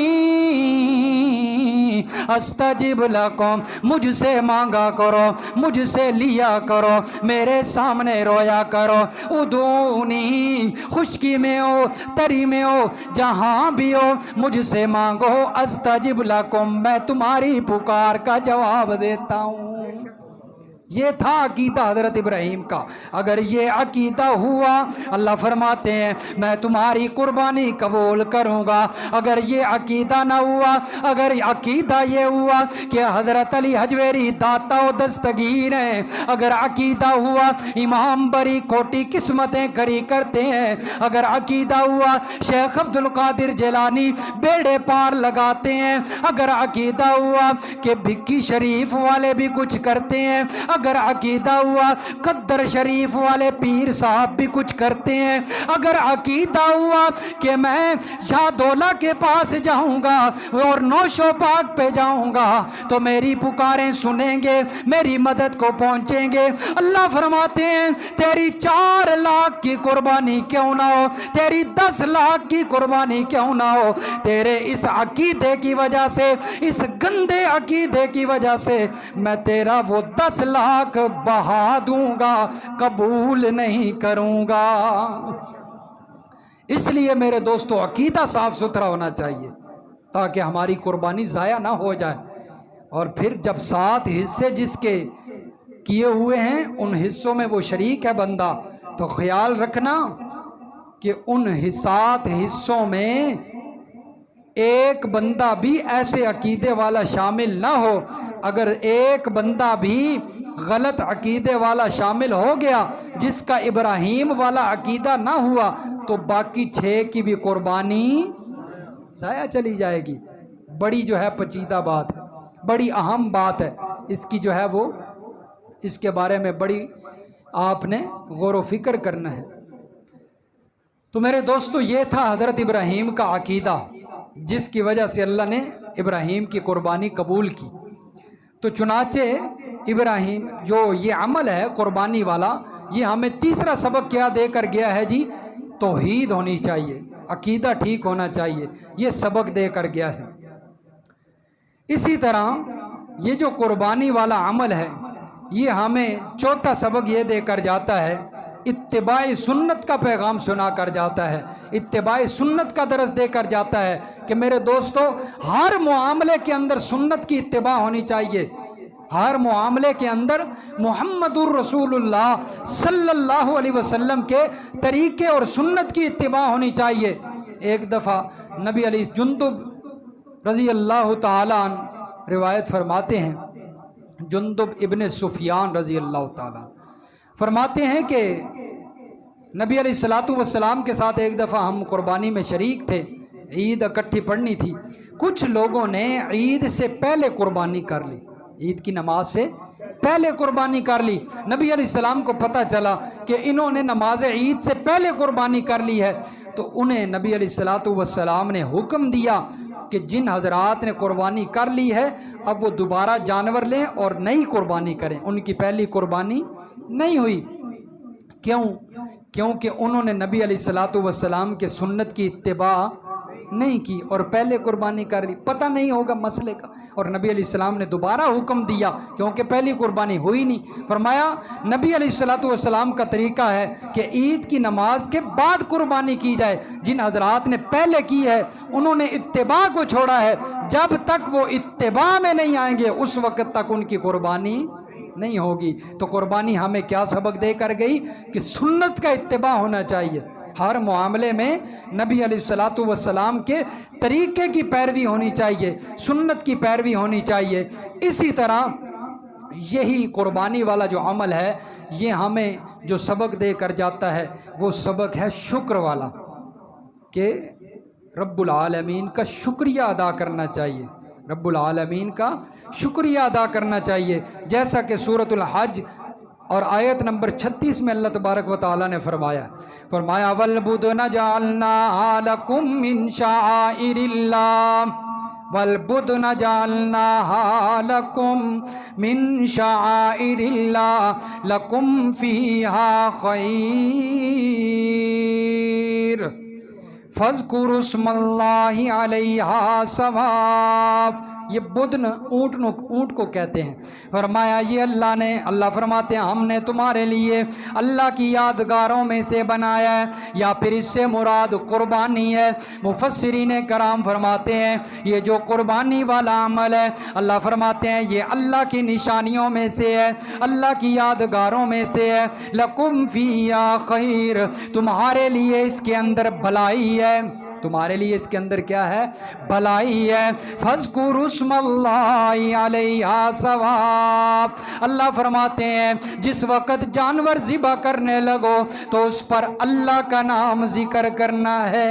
A: استجب لکم، مجھ سے مانگا کرو، مجھ سے لیا کرو، میرے سامنے رویا کرو. ادعونی، خشکی میں ہو، تری میں ہو، جہاں بھی ہو، مجھ سے مانگو، استجب لکم، میں تمہاری پکار کا جواب دیتا ہوں. یہ تھا عقیدہ حضرت ابراہیم کا. اگر یہ عقیدہ ہوا، اللہ فرماتے ہیں میں تمہاری قربانی قبول کروں گا. اگر یہ عقیدہ نہ ہوا، اگر عقیدہ یہ ہوا کہ حضرت علی حجویری داتا و دستگیر ہیں، اگر عقیدہ ہوا امام بری کھوٹی قسمتیں کری کرتے ہیں، اگر عقیدہ ہوا شیخ عبد القادر جیلانی بیڑے پار لگاتے ہیں، اگر عقیدہ ہوا کہ بھکی شریف والے بھی کچھ کرتے ہیں، اگر عقیدہ ہوا قدر شریف والے پیر صاحب بھی کچھ کرتے ہیں، اگر عقیدہ ہوا کہ میں شاہ دولہ کے پاس جاؤں گا اور نوش و پاک پہ جاؤں گا تو میری پکاریں سنیں گے، میری مدد کو پہنچیں گے۔ اللہ فرماتے ہیں تیری 4 لاکھ کی قربانی کیوں نہ ہو، تیری 10 لاکھ کی قربانی کیوں نہ ہو، تیرے اس عقیدے کی وجہ سے، اس گندے عقیدے کی وجہ سے میں تیرا وہ 10 لاکھ بہا دوں گا، قبول نہیں کروں گا۔ اس لیے میرے دوستو عقیدہ صاف ستھرا ہونا چاہیے تاکہ ہماری قربانی ضائع نہ ہو جائے۔ اور پھر جب 7 حصے جس کے کیے ہوئے ہیں ان حصوں میں وہ شریک ہے بندہ، تو خیال رکھنا کہ ان 7 حصوں میں ایک بندہ بھی ایسے عقیدے والا شامل نہ ہو۔ اگر ایک بندہ بھی غلط عقیدے والا شامل ہو گیا جس کا ابراہیم والا عقیدہ نہ ہوا تو باقی 6 کی بھی قربانی ضائع چلی جائے گی۔ بڑی جو ہے پیچیدہ بات ہے، بڑی اہم بات ہے، اس کی جو ہے وہ اس کے بارے میں بڑی آپ نے غور و فکر کرنا ہے۔ تو میرے دوستو یہ تھا حضرت ابراہیم کا عقیدہ جس کی وجہ سے اللہ نے ابراہیم کی قربانی قبول کی۔ تو چنانچہ ابراہیم جو یہ عمل ہے قربانی والا، یہ ہمیں تیسرا سبق کیا دے کر گیا ہے جی؟ توحید ہونی چاہیے، عقیدہ ٹھیک ہونا چاہیے، یہ سبق دے کر گیا ہے۔ اسی طرح یہ جو قربانی والا عمل ہے یہ ہمیں چوتھا سبق یہ دے کر جاتا ہے، اتباع سنت کا پیغام سنا کر جاتا ہے، اتباع سنت کا درس دے کر جاتا ہے کہ میرے دوستو ہر معاملے کے اندر سنت کی اتباع ہونی چاہیے، ہر معاملے کے اندر محمد الرسول اللہ صلی اللہ علیہ وسلم کے طریقے اور سنت کی اتباع ہونی چاہیے۔ ایک دفعہ نبی علیہ جندب رضی اللہ تعالیٰ عنہ روایت فرماتے ہیں، جندب ابن سفیان رضی اللہ تعالیٰ فرماتے ہیں کہ نبی علیہ السلام کے ساتھ ایک دفعہ ہم قربانی میں شریک تھے، عید اکٹھی پڑھنی تھی، کچھ لوگوں نے عید سے پہلے قربانی کر لی، عید کی نماز سے پہلے قربانی کر لی۔ نبی علیہ السلام کو پتہ چلا کہ انہوں نے نماز عید سے پہلے قربانی کر لی ہے، تو انہیں نبی علیہ السلام نے حکم دیا کہ جن حضرات نے قربانی کر لی ہے اب وہ دوبارہ جانور لیں اور نئی قربانی کریں۔ ان کی پہلی قربانی نہیں ہوئی، کیوں؟ کیونکہ انہوں نے نبی علیہ السلام کے سنت کی اتباع نہیں کی اور پہلے قربانی کر لی، پتہ نہیں ہوگا مسئلے کا، اور نبی علیہ السلام نے دوبارہ حکم دیا کیونکہ پہلی قربانی ہوئی نہیں۔ فرمایا نبی علیہ السلام کا طریقہ ہے کہ عید کی نماز کے بعد قربانی کی جائے، جن حضرات نے پہلے کی ہے انہوں نے اتباع کو چھوڑا ہے، جب تک وہ اتباع میں نہیں آئیں گے اس وقت تک ان کی قربانی نہیں ہوگی۔ تو قربانی ہمیں کیا سبق دے کر گئی کہ سنت کا اتباع ہونا چاہیے، ہر معاملے میں نبی علیہ السلام کے طریقے کی پیروی ہونی چاہیے، سنت کی پیروی ہونی چاہیے۔ اسی طرح یہی قربانی والا جو عمل ہے یہ ہمیں جو سبق دے کر جاتا ہے وہ سبق ہے شکر والا، کہ رب العالمین کا شکریہ ادا کرنا چاہیے، رب العالمین کا شکریہ ادا کرنا چاہیے، جیسا کہ سورۃ الحج اور آیت نمبر 36 میں اللہ تبارک و تعالیٰ نے فرمایا وَالْبُدْنَ جَعَلْنَاهَا لَكُم مِّن شَعَائِرِ اللَّهِ وَالْبُدْنَ جَعَلْنَاهَا لَكُم مِّن شَعَائِرِ اللَّهِ لَكُمْ فِيهَا خَيْرٌ فَاذْكُرُوا اسْمَ اللَّهِ عَلَيْهَا صَوَافَ۔ یہ بدن اونٹ کو کہتے ہیں۔ فرمایا یہ اللہ فرماتے ہیں ہم نے تمہارے لیے اللہ کی یادگاروں میں سے بنایا ہے، یا پھر اس سے مراد قربانی ہے۔ مفسرین کرام فرماتے ہیں یہ جو قربانی والا عمل ہے اللہ فرماتے ہیں یہ اللہ کی نشانیوں میں سے ہے، اللہ کی یادگاروں میں سے ہے۔ لَكُمْ فِيهَا خَيْرٌ، تمہارے لیے اس کے اندر بھلائی ہے، تمہارے لیے اس کے اندر کیا ہے؟ بھلائی ہے۔ فَاذْكُرُوا اسْمَ اللَّهِ عَلَيْهَا صَوَافَ، اللہ فرماتے ہیں جس وقت جانور ذبح کرنے لگو تو اس پر اللہ کا نام ذکر کرنا ہے۔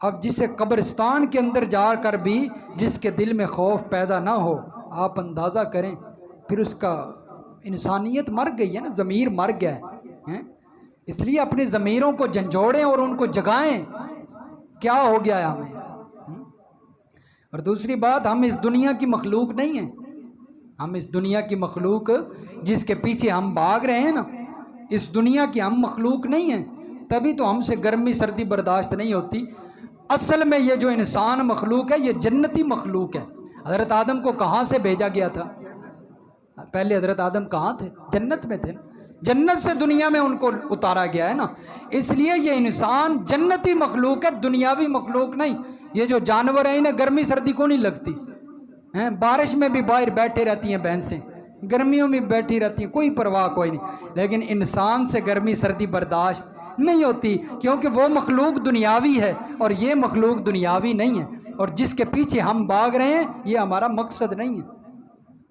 A: اب جسے قبرستان کے اندر جا کر بھی جس کے دل میں خوف پیدا نہ ہو، آپ اندازہ کریں پھر اس کا انسانیت مر گئی ہے نا، ضمیر مر گیا ہے۔ اس لیے اپنی ضمیروں کو جھنجھوڑیں اور ان کو جگائیں، کیا ہو گیا ہے ہمیں۔ اور دوسری بات، ہم اس دنیا کی مخلوق نہیں ہیں، ہم اس دنیا کی مخلوق جس کے پیچھے ہم بھاگ رہے ہیں نا، اس دنیا کی ہم مخلوق نہیں ہیں، تبھی تو ہم سے گرمی سردی برداشت نہیں ہوتی۔ اصل میں یہ جو انسان مخلوق ہے یہ جنتی مخلوق ہے۔ حضرت آدم کو کہاں سے بھیجا گیا تھا؟ پہلے حضرت آدم کہاں تھے؟ جنت میں تھے نا، جنت سے دنیا میں ان کو اتارا گیا ہے نا، اس لیے یہ انسان جنتی مخلوق ہے، دنیاوی مخلوق نہیں۔ یہ جو جانور ہیں انہیں گرمی سردی کو نہیں لگتی ہیں، بارش میں بھی باہر بیٹھے رہتی ہیں بھینسیں، گرمیوں میں بیٹھی رہتی ہیں، کوئی پرواہ کوئی نہیں، لیکن انسان سے گرمی سردی برداشت نہیں ہوتی، کیونکہ وہ مخلوق دنیاوی ہے اور یہ مخلوق دنیاوی نہیں ہے، اور جس کے پیچھے ہم بھاگ رہے ہیں یہ ہمارا مقصد نہیں ہے۔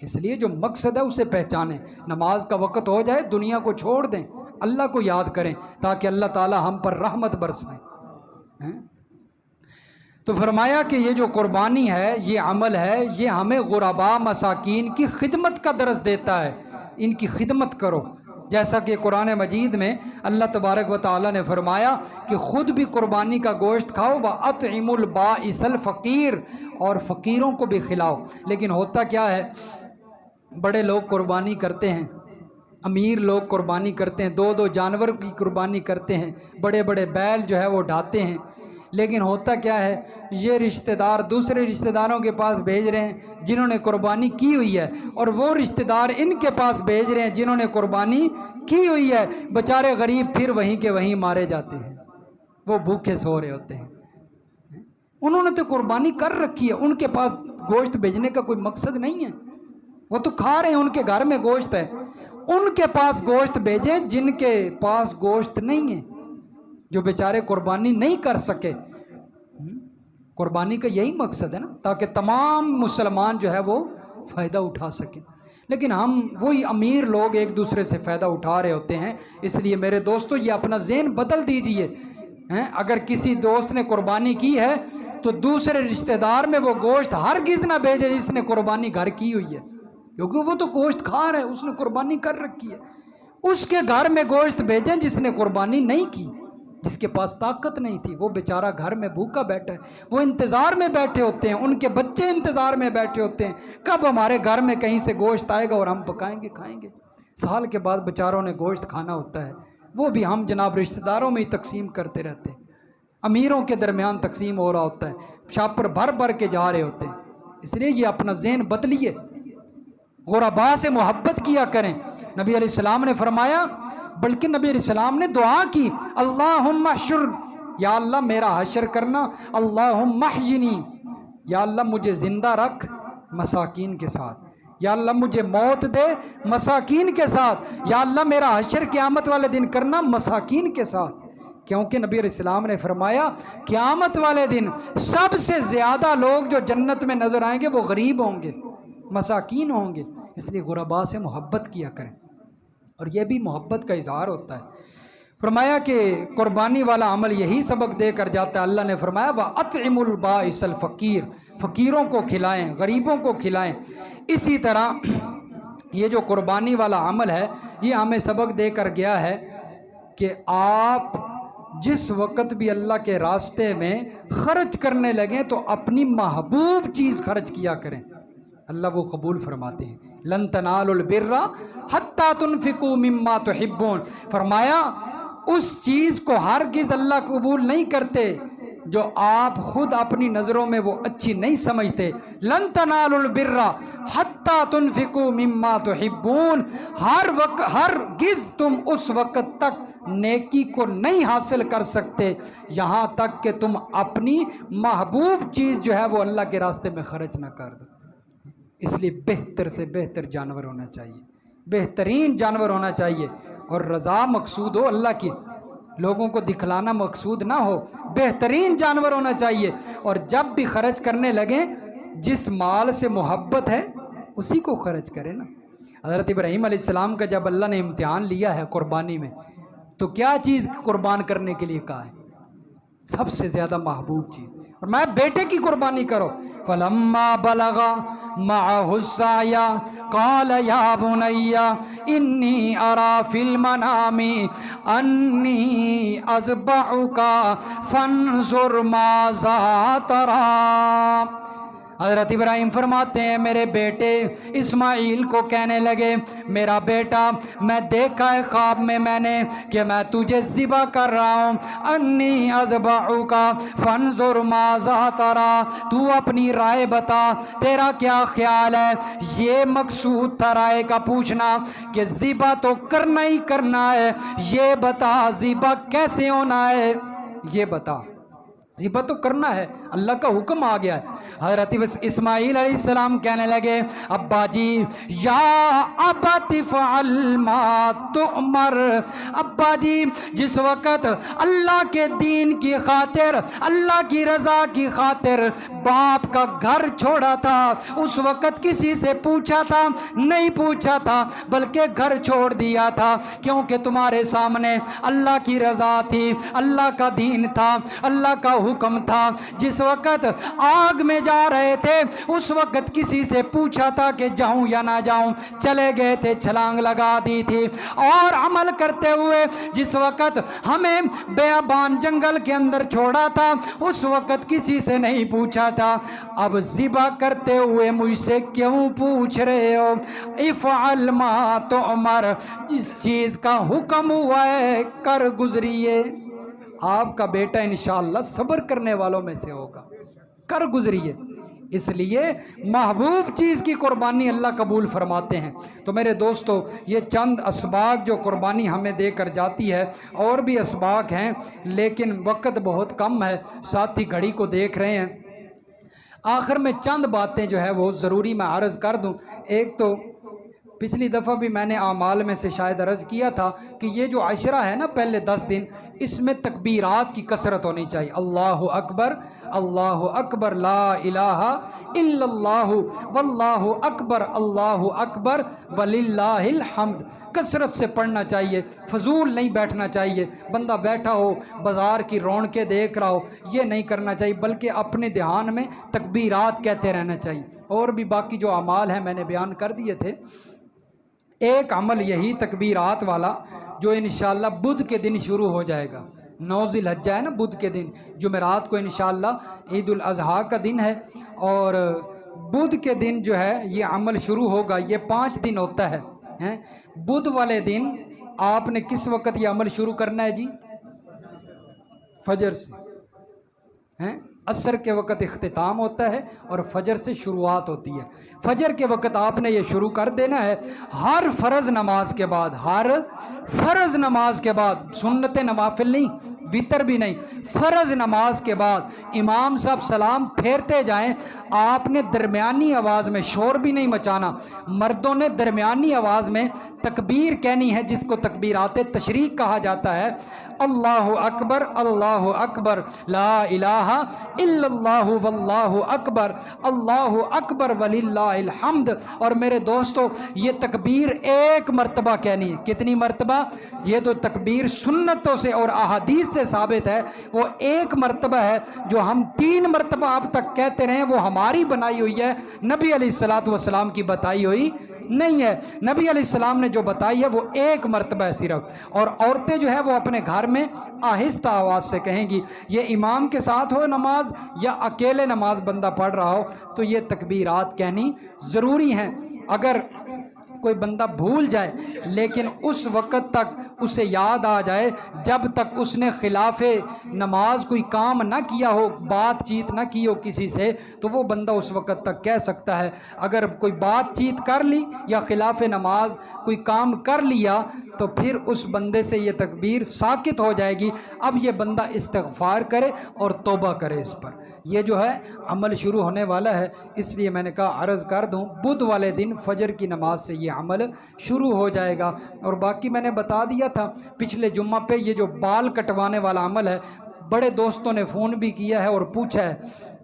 A: اس لیے جو مقصد ہے اسے پہچانیں، نماز کا وقت ہو جائے دنیا کو چھوڑ دیں، اللہ کو یاد کریں تاکہ اللہ تعالی ہم پر رحمت برسائیں۔ تو فرمایا کہ یہ جو قربانی ہے، یہ عمل ہے، یہ ہمیں غرباء مساکین کی خدمت کا درس دیتا ہے، ان کی خدمت کرو، جیسا کہ قرآن مجید میں اللہ تبارک و تعالی نے فرمایا کہ خود بھی قربانی کا گوشت کھاؤ، وَأَطْعِمُوا الْبَائِسَ الْفَقِيرَ، اور فقیروں کو بھی کھلاؤ۔ لیکن ہوتا کیا ہے، بڑے لوگ قربانی کرتے ہیں، امیر لوگ قربانی کرتے ہیں، دو جانور کی قربانی کرتے ہیں، بڑے بڑے بیل جو ہے وہ ڈھاتے ہیں، لیکن ہوتا کیا ہے، یہ رشتہ دار دوسرے رشتہ داروں کے پاس بھیج رہے ہیں جنہوں نے قربانی کی ہوئی ہے، اور وہ رشتہ دار ان کے پاس بھیج رہے ہیں جنہوں نے قربانی کی ہوئی ہے، بیچارے غریب پھر وہیں کے وہیں مارے جاتے ہیں، وہ بھوکے سو رہے ہوتے ہیں۔ انہوں نے تو قربانی کر رکھی ہے، ان کے پاس گوشت بھیجنے کا کوئی مقصد نہیں ہے، وہ تو کھا رہے ہیں، ان کے گھر میں گوشت ہے، ان کے پاس گوشت بھیجیں جن کے پاس گوشت نہیں ہے، جو بیچارے قربانی نہیں کر سکے۔ قربانی کا یہی مقصد ہے نا، تاکہ تمام مسلمان جو ہے وہ فائدہ اٹھا سکیں، لیکن ہم وہی امیر لوگ ایک دوسرے سے فائدہ اٹھا رہے ہوتے ہیں۔ اس لیے میرے دوستو یہ اپنا ذہن بدل دیجئے، اگر کسی دوست نے قربانی کی ہے تو دوسرے رشتہ دار میں وہ گوشت ہرگز نہ بھیجے جس نے قربانی گھر کی ہوئی ہے، کیونکہ وہ تو گوشت کھا رہا ہے، اس نے قربانی کر رکھی ہے۔ اس کے گھر میں گوشت بھیجیں جس نے قربانی نہیں کی، جس کے پاس طاقت نہیں تھی، وہ بیچارہ گھر میں بھوکا بیٹھا ہے، وہ انتظار میں بیٹھے ہوتے ہیں، ان کے بچے انتظار میں بیٹھے ہوتے ہیں کب ہمارے گھر میں کہیں سے گوشت آئے گا اور ہم پکائیں گے کھائیں گے۔ سال کے بعد بیچاروں نے گوشت کھانا ہوتا ہے، وہ بھی ہم جناب رشتہ داروں میں ہی تقسیم کرتے رہتے ہیں، امیروں کے درمیان تقسیم ہو رہا ہوتا ہے، شاپر بھر بھر کے جا رہے ہوتے ہیں۔ اس لیے یہ اپنا ذہن بدلیے، غرباء سے محبت کیا کریں۔ نبی علیہ السلام نے فرمایا، بلکہ نبی علیہ السلام نے دعا کی، اللہم احشر، یا اللہ میرا حشر کرنا، اللہم احینی، یا اللہ مجھے زندہ رکھ مساکین کے ساتھ، یا اللہ مجھے موت دے مساکین کے ساتھ، یا اللہ میرا حشر قیامت والے دن کرنا مساکین کے ساتھ، کیونکہ نبی علیہ السلام نے فرمایا قیامت والے دن سب سے زیادہ لوگ جو جنت میں نظر آئیں گے وہ غریب ہوں گے، مساکین ہوں گے۔ اس لیے غرباء سے محبت کیا کریں، اور یہ بھی محبت کا اظہار ہوتا ہے۔ فرمایا کہ قربانی والا عمل یہی سبق دے کر جاتا ہے۔ اللہ نے فرمایا وَأَطْعِمُوا الْبَائِسَ الْفَقِيرَ، فقیروں کو کھلائیں، غریبوں کو کھلائیں۔ اسی طرح یہ جو قربانی والا عمل ہے یہ ہمیں سبق دے کر گیا ہے کہ آپ جس وقت بھی اللہ کے راستے میں خرچ کرنے لگیں تو اپنی محبوب چیز خرچ کیا کریں، اللہ وہ قبول فرماتے ہیں۔ لن تنالوا البر حتی تنفقوا مما تحبون، فرمایا اس چیز کو ہرگز اللہ قبول نہیں کرتے جو آپ خود اپنی نظروں میں وہ اچھی نہیں سمجھتے۔ لن تنالوا البر حتی تنفقوا مما تحبون، ہرگز تم اس وقت تک نیکی کو نہیں حاصل کر سکتے یہاں تک کہ تم اپنی محبوب چیز جو ہے وہ اللہ کے راستے میں خرچ نہ کر دو۔ اس لیے بہتر سے بہتر جانور ہونا چاہیے، بہترین جانور ہونا چاہیے، اور رضا مقصود ہو اللہ کی، لوگوں کو دکھلانا مقصود نہ ہو، بہترین جانور ہونا چاہیے۔ اور جب بھی خرچ کرنے لگیں جس مال سے محبت ہے اسی کو خرچ کریں نا۔ حضرت ابراہیم علیہ السلام کا جب اللہ نے امتحان لیا ہے قربانی میں تو کیا چیز قربان کرنے کے لیے کہا ہے؟ سب سے زیادہ محبوب چیز، اور میں بیٹے کی قربانی کرو. فلما بلغ معه السعي قال يا بني إني أرى في المنام أني أذبحك فانظر ماذا ترى. حضرت ابراہیم فرماتے ہیں میرے بیٹے اسماعیل کو کہنے لگے میرا بیٹا میں دیکھا ہے خواب میں نے کہ میں تجھے ذبح کر رہا ہوں. انی اذبحک فانظر ماذا تری، تو اپنی رائے بتا تیرا کیا خیال ہے. یہ مقصود تھا رائے کا پوچھنا کہ ذبح تو کرنا ہی کرنا ہے، یہ بتا ذبح کیسے ہونا ہے، یہ بتا. ذبح تو کرنا ہے، اللہ کا حکم آ گیا ہے. حضرت اسماعیل علیہ السلام کہنے لگے ابا جی یا ابت فعل ما تؤمر. ابا جی جس وقت اللہ کے دین کی خاطر، اللہ کی رضا کی خاطر باپ کا گھر چھوڑا تھا، اس وقت کسی سے پوچھا تھا نہیں پوچھا تھا، بلکہ گھر چھوڑ دیا تھا، کیونکہ تمہارے سامنے اللہ کی رضا تھی، اللہ کا دین تھا، اللہ کا حکم تھا. جس وقت آگ میں جا رہے تھے اس وقت کسی سے پوچھا تھا کہ جاؤں یا نہ جاؤں، چلے گئے تھے، چھلانگ لگا دی تھی. اور عمل کرتے ہوئے جس وقت ہمیں بیابان جنگل کے اندر چھوڑا تھا اس وقت کسی سے نہیں پوچھا تھا. اب ذبح کرتے ہوئے مجھ سے کیوں پوچھ رہے ہو؟ افعل ما تؤمر، جس چیز کا حکم ہوا ہے کر گزریے. آپ کا بیٹا انشاءاللہ صبر کرنے والوں میں سے ہوگا، کر گزریے. اس لیے محبوب چیز کی قربانی اللہ قبول فرماتے ہیں. تو میرے دوستو یہ چند اسباق جو قربانی ہمیں دے کر جاتی ہے، اور بھی اسباق ہیں لیکن وقت بہت کم ہے، ساتھی گھڑی کو دیکھ رہے ہیں. آخر میں چند باتیں جو ہے وہ ضروری میں عرض کر دوں. ایک تو پچھلی دفعہ بھی میں نے اعمال میں سے شاید عرض کیا تھا کہ یہ جو عشرہ ہے نا پہلے 10 دن، اس میں تکبیرات کی کثرت ہونی چاہیے. اللہ اکبر لا الہ الا اللہ واللہ اکبر وللہ الحمد، کثرت سے پڑھنا چاہیے، فضول نہیں بیٹھنا چاہیے. بندہ بیٹھا ہو بازار کی رونقیں دیکھ رہا ہو، یہ نہیں کرنا چاہیے، بلکہ اپنے دھیان میں تکبیرات کہتے رہنا چاہیے. اور بھی باقی جو اعمال ہیں میں نے بیان کر دیے تھے. ایک عمل یہی تکبیرات والا جو انشاءاللہ بدھ کے دن شروع ہو جائے گا. 9 ذی الحجہ ہے نا، بدھ کے دن، جمعرات کو انشاءاللہ عید الاضحیٰ کا دن ہے، اور بدھ کے دن جو ہے یہ عمل شروع ہوگا. یہ 5 دن ہوتا ہے. بدھ والے دن آپ نے کس وقت یہ عمل شروع کرنا ہے جی؟ فجر سے. عصر کے وقت اختتام ہوتا ہے اور فجر سے شروعات ہوتی ہے. فجر کے وقت آپ نے یہ شروع کر دینا ہے. ہر فرض نماز کے بعد، ہر فرض نماز کے بعد، سنت نوافل نہیں، وتر بھی نہیں، فرض نماز کے بعد امام صاحب سلام پھیرتے جائیں. آپ نے درمیانی آواز میں، شور بھی نہیں مچانا، مردوں نے درمیانی آواز میں تکبیر کہنی ہے جس کو تکبیرات تشریق کہا جاتا ہے. اللہ اکبر لا الہ الا اللہ واللہ اکبر وللہ الحمد. اور میرے دوستو یہ تکبیر ایک مرتبہ کہنی ہے. کتنی مرتبہ؟ یہ تو تکبیر سنتوں سے اور احادیث سے ثابت ہے، وہ ایک مرتبہ ہے. جو ہم 3 مرتبہ اب تک کہتے رہے وہ ہماری بنائی ہوئی ہے، نبی علیہ الصلوۃ والسلام کی بتائی ہوئی نہیں ہے. نبی علیہ السلام نے جو بتائی ہے وہ ایک مرتبہ ہے صرف. اور عورتیں جو ہے وہ اپنے گھر میں آہستہ آواز سے کہیں گی. یہ امام کے ساتھ ہو نماز یا اکیلے نماز بندہ پڑھ رہا ہو تو یہ تکبیرات کہنی ضروری ہیں. اگر کوئی بندہ بھول جائے لیکن اس وقت تک اسے یاد آ جائے جب تک اس نے خلاف نماز کوئی کام نہ کیا ہو، بات چیت نہ کی ہو کسی سے، تو وہ بندہ اس وقت تک کہہ سکتا ہے. اگر کوئی بات چیت کر لی یا خلاف نماز کوئی کام کر لیا تو پھر اس بندے سے یہ تکبیر ساقط ہو جائے گی. اب یہ بندہ استغفار کرے اور توبہ کرے اس پر. یہ جو ہے عمل شروع ہونے والا ہے، اس لیے میں نے کہا عرض کر دوں بدھ والے دن فجر کی نماز سے یہ عمل شروع ہو جائے گا. اور باقی میں نے بتا دیا تھا پچھلے جمعہ پہ یہ جو بال کٹوانے والا عمل ہے، بڑے دوستوں نے فون بھی کیا ہے اور پوچھا ہے،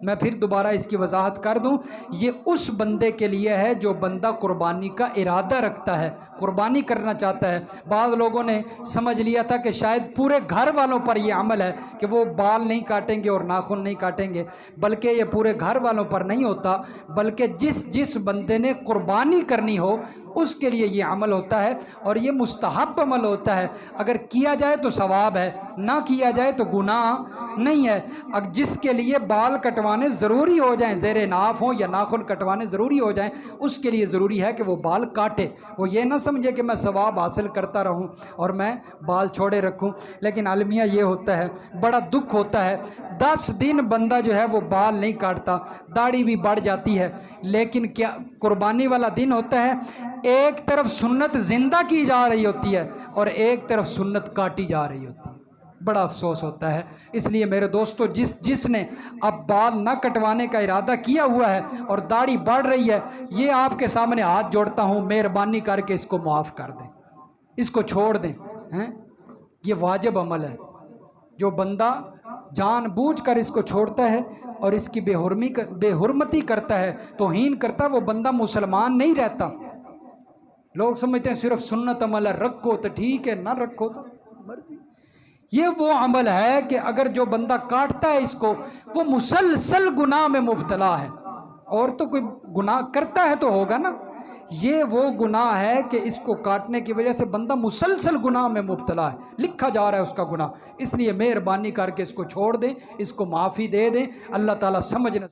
A: میں پھر دوبارہ اس کی وضاحت کر دوں، یہ اس بندے کے لیے ہے جو بندہ قربانی کا ارادہ رکھتا ہے، قربانی کرنا چاہتا ہے۔ بعض لوگوں نے سمجھ لیا تھا کہ شاید پورے گھر والوں پر یہ عمل ہے کہ وہ بال نہیں کاٹیں گے اور ناخن نہیں کاٹیں گے، بلکہ یہ پورے گھر والوں پر نہیں ہوتا، بلکہ جس بندے نے قربانی کرنی ہو اس کے لیے یہ عمل ہوتا ہے، اور یہ مستحب عمل ہوتا ہے۔ اگر کیا جائے تو ثواب ہے، نہ کیا جائے تو گناہ نہیں ہے۔ اگر جس کے لیے بال کٹوانے ضروری ہو جائیں، زیر ناف ہوں یا ناخن کٹوانے ضروری ہو جائیں، اس کے لیے ضروری ہے کہ وہ بال کاٹے۔ وہ یہ نہ سمجھے کہ میں ثواب حاصل کرتا رہوں اور میں بال چھوڑے رکھوں۔ لیکن المیہ یہ ہوتا ہے، بڑا دکھ ہوتا ہے، 10 دن بندہ جو ہے وہ بال نہیں کاٹتا، داڑھی بھی بڑھ جاتی ہے، لیکن کیا قربانی والا دن ہوتا ہے، ایک طرف سنت زندہ کی جا رہی ہوتی ہے اور ایک طرف سنت کاٹی جا رہی ہوتی ہے۔ بڑا افسوس ہوتا ہے۔ اس لیے میرے دوستو، جس نے اب بال نہ کٹوانے کا ارادہ کیا ہوا ہے اور داڑھی بڑھ رہی ہے، یہ آپ کے سامنے ہاتھ جوڑتا ہوں، مہربانی کر کے اس کو معاف کر دیں، اس کو چھوڑ دیں۔ یہ واجب عمل ہے، جو بندہ جان بوجھ کر اس کو چھوڑتا ہے اور اس کی بے حرمتی کرتا ہے، توہین کرتا ہے، وہ بندہ مسلمان نہیں رہتا۔ لوگ سمجھتے ہیں صرف سنت عمل ہے، رکھو تو ٹھیک ہے، نہ رکھو تو مرضی۔ یہ وہ عمل ہے کہ اگر جو بندہ کاٹتا ہے اس کو، وہ مسلسل گناہ میں مبتلا ہے، اور تو کوئی گناہ کرتا ہے تو ہوگا نا۔ یہ وہ گناہ ہے کہ اس کو کاٹنے کی وجہ سے بندہ مسلسل گناہ میں مبتلا ہے، لکھا جا رہا ہے اس کا گناہ۔ اس لیے مہربانی کر کے اس کو چھوڑ دیں، اس کو معافی دے دیں، اللہ تعالیٰ سمجھنا